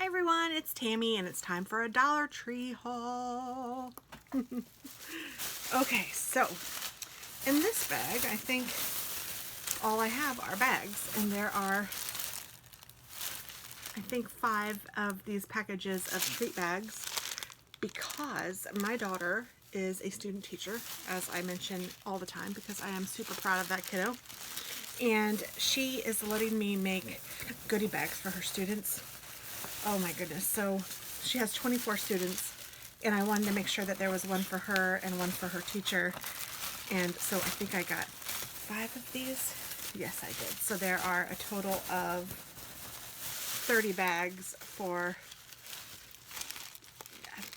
everyone, it's Tammy and it's time for a Dollar Tree haul. Okay, so in this bag, I think all I have are bags, and there are, I think, 5 of these packages of treat bags because my daughter is a student teacher, as I mention all the time, because I am super proud of that kiddo. And she is letting me make goodie bags for her students. Oh my goodness. So she has 24 students, and I wanted to make sure that there was one for her and one for her teacher. And so I think I got 5 of these. Yes, I did. So there are a total of 30 bags for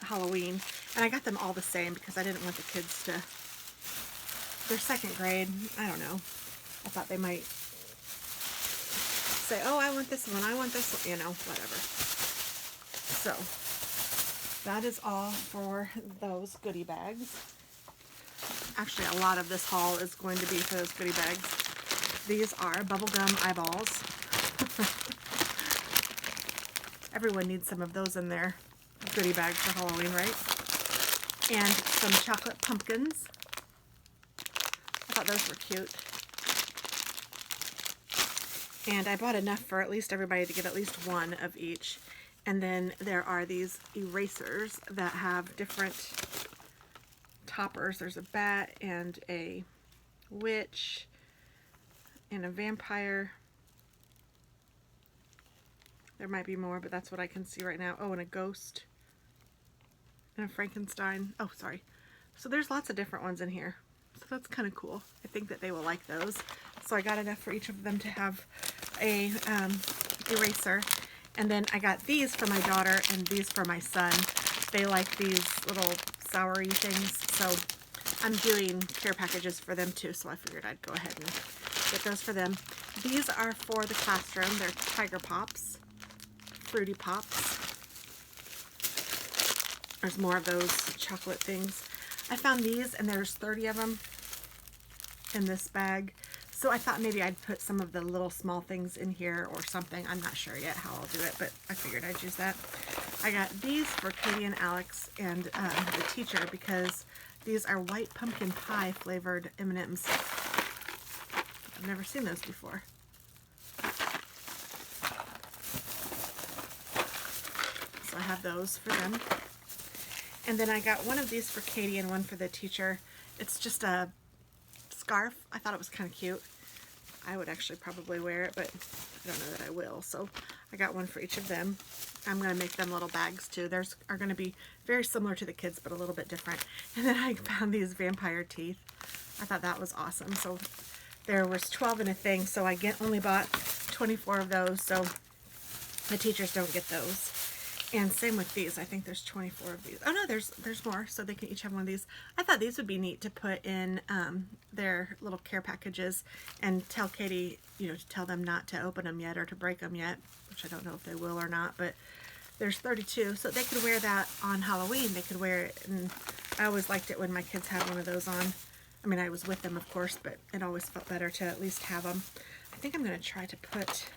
Halloween. And I got them all the same because I didn't want the kids to, they're 2nd grade. I don't know. I thought they might say, oh, I want this one, I want this one, you know, whatever. So that is all for those goodie bags. Actually, a lot of this haul is going to be for those goodie bags. These are bubblegum eyeballs. Everyone needs some of those in their goodie bag for Halloween, right? And some chocolate pumpkins. I thought those were cute. And I bought enough for at least everybody to get at least one of each. And then there are these erasers that have different toppers. There's a bat and a witch and a vampire. There might be more, but that's what I can see right now. Oh, and a ghost and a Frankenstein. Oh, sorry. So there's lots of different ones in here. So that's kind of cool. I think that they will like those. So I got enough for each of them to have a eraser. And then I got these for my daughter and these for my son. They like these little soury things. So I'm doing care packages for them too. So I figured I'd go ahead and get those for them. These are for the classroom. They're Tiger Pops, Fruity Pops. There's more of those chocolate things. I found these and there's 30 of them in this bag. So I thought maybe I'd put some of the little small things in here or something. I'm not sure yet how I'll do it, but I figured I'd use that. I got these for Katie and Alex and the teacher because these are white pumpkin pie flavored M&Ms. I've never seen those before. So I have those for them. And then I got one of these for Katie and one for the teacher. It's just a scarf. I thought it was kind of cute. I would actually probably wear it, but I don't know that I will. So I got one for each of them. I'm going to make them little bags too. Theirs are going to be very similar to the kids, but a little bit different. And then I found these vampire teeth. I thought that was awesome. So there was 12 in a thing, so I only bought 24 of those, so the teachers don't get those. And same with these. I think there's 24 of these. Oh no, there's more, so they can each have one of these. I thought these would be neat to put in their little care packages and tell Katie, you know, to tell them not to open them yet or to break them yet, which I don't know if they will or not, but there's 32, so they could wear that on Halloween. They could wear it, and I always liked it when my kids had one of those on. I mean, I was with them, of course, but it always felt better to at least have them. I think I'm going to try to put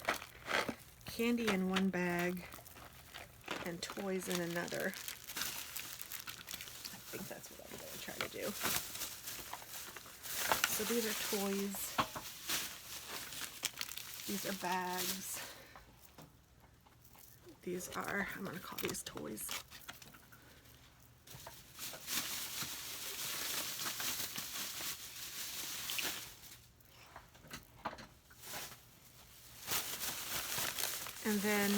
candy in one bag and toys in another. I think that's what I'm going to try to do. So these are toys. These are bags. These are, I'm going to call these toys. And then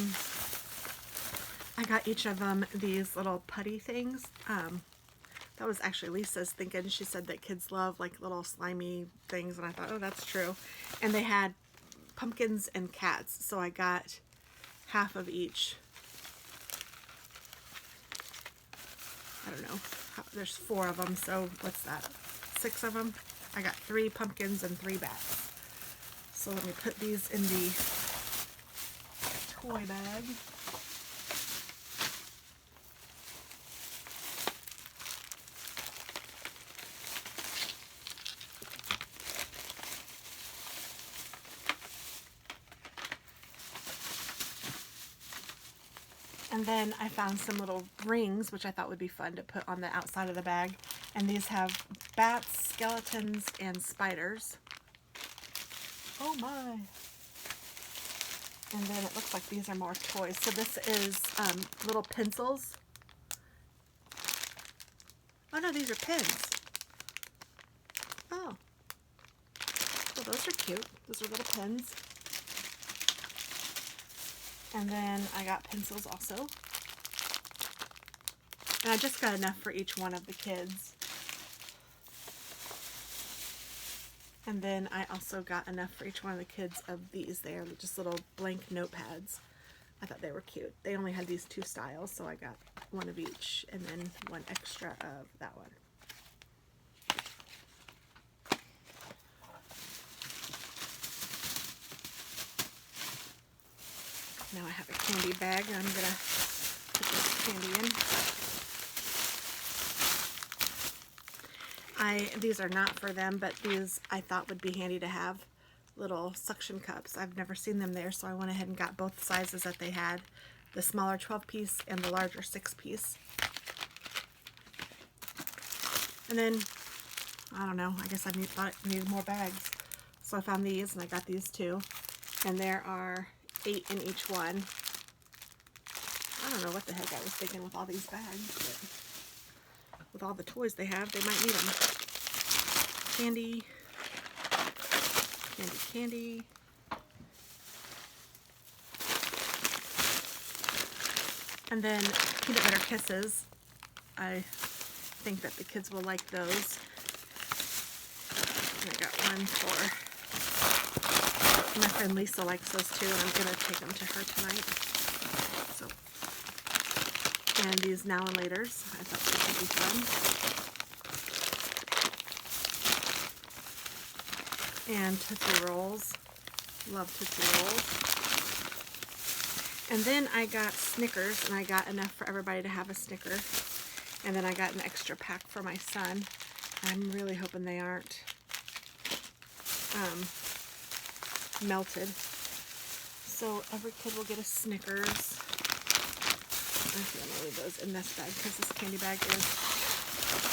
I got each of them these little putty things. That was actually Lisa's thinking. She said that kids love like little slimy things, and I thought, oh, that's true. And they had pumpkins and cats, so I got half of each. I don't know. There's 4 of them, so what's that? 6 of them? I got 3 pumpkins and 3 bats. So let me put these in the toy bag. And then I found some little rings, which I thought would be fun to put on the outside of the bag. And these have bats, skeletons, and spiders. Oh my. And then it looks like these are more toys. So this is little pencils. Oh no, these are pins. Oh. Well, those are cute. Those are little pins. And then I got pencils also. And I just got enough for each one of the kids. And then I also got enough for each one of the kids of these. They are just little blank notepads. I thought they were cute. They only had these two styles, so I got one of each and then one extra of that one. Now I have a candy bag and I'm going to put this candy in. These are not for them, but these I thought would be handy to have, little suction cups. I've never seen them there, so I went ahead and got both sizes that they had, the smaller 12-piece and the larger 6-piece. And then, I don't know, I guess I needed more bags. So I found these, and I got these too. And there are 8 in each one. I don't know what the heck I was thinking with all these bags, but with all the toys they have, they might need them. Candy, candy, candy. And then peanut butter kisses. I think that the kids will like those. And I got one for my friend Lisa likes those too, and I'm going to take them to her tonight. So, and these now and laters, I thought they would be fun. And Tootsie Rolls. Love Tootsie Rolls. And then I got Snickers, and I got enough for everybody to have a Snicker. And then I got an extra pack for my son. I'm really hoping they aren't melted. So every kid will get a Snickers. Actually, I'm going to leave those in this bag because this candy bag is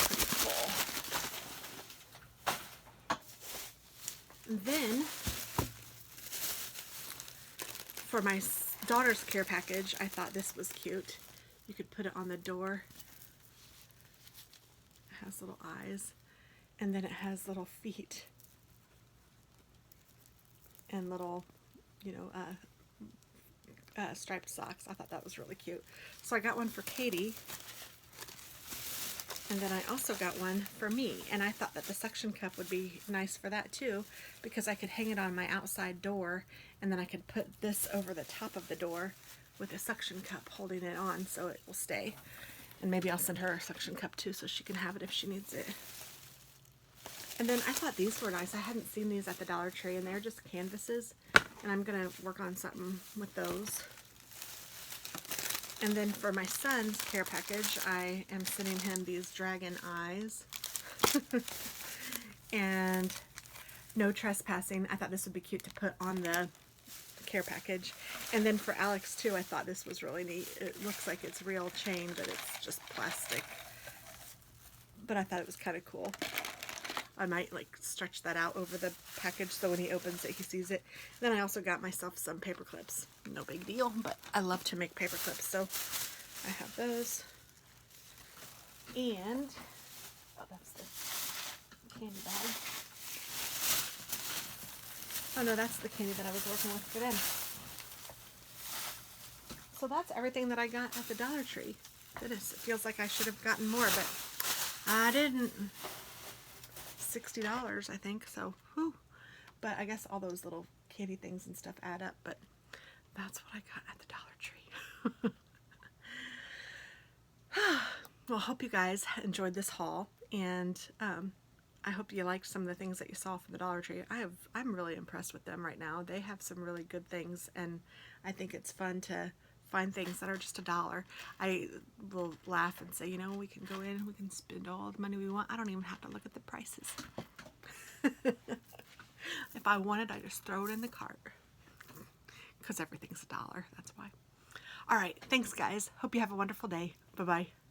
pretty full. And then, for my daughter's care package, I thought this was cute. You could put it on the door. It has little eyes, and then it has little feet and little, you know, striped socks. I thought that was really cute. So I got one for Katie, and then I also got one for me, and I thought that the suction cup would be nice for that too, because I could hang it on my outside door, and then I could put this over the top of the door with a suction cup holding it on so it will stay. And maybe I'll send her a suction cup too so she can have it if she needs it. And then I thought these were nice. I hadn't seen these at the Dollar Tree, and they're just canvases, and I'm going to work on something with those. And then for my son's care package, I am sending him these dragon eyes. And no trespassing. I thought this would be cute to put on the care package. And then for Alex too, I thought this was really neat. It looks like it's real chain, but it's just plastic. But I thought it was kind of cool. I might like stretch that out over the package so when he opens it, he sees it. Then I also got myself some paper clips. No big deal, but I love to make paper clips, so I have those. And, oh, that's the candy bag. Oh no, that's the candy that I was working with for them. So that's everything that I got at the Dollar Tree. Goodness, it feels like I should have gotten more, but I didn't. $60, I think, so whew. But I guess all those little candy things and stuff add up, but that's what I got at the Dollar Tree. Well, I hope you guys enjoyed this haul, and I hope you liked some of the things that you saw from the Dollar Tree. I'm really impressed with them right now. They have some really good things, and I think it's fun to find things that are just $1. I will laugh and say, you know, we can go in and we can spend all the money we want. I don't even have to look at the prices. If I want it, I just throw it in the cart. Because everything's $1, that's why. All right, thanks guys. Hope you have a wonderful day. Bye-bye.